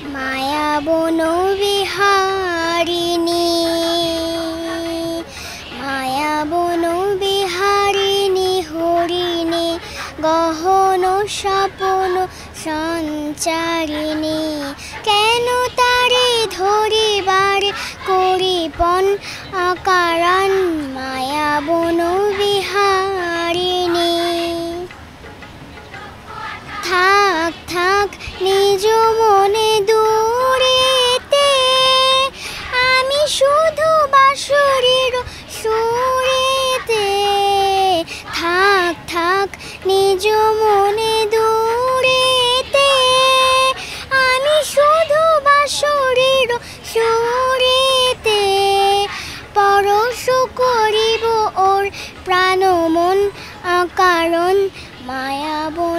মায়া বন বিহারিণী, মায়া বন বিহারিণী হরিণী গহন স্বপন সঞ্চারিণী। কেন তারে ধরিবার করিপন অকারণ মায়া বন বিহারিণী। থাক থাক নিজ মনে দূরেতে, আমি শুধু বাঁশরীর সুরেতে। থাক থাক নিজ মনে দূরেতে, আমি শুধু বাঁশরীর সুরেতে। পরশ করিব ওর প্রাণ মন অকারণ মায়া বন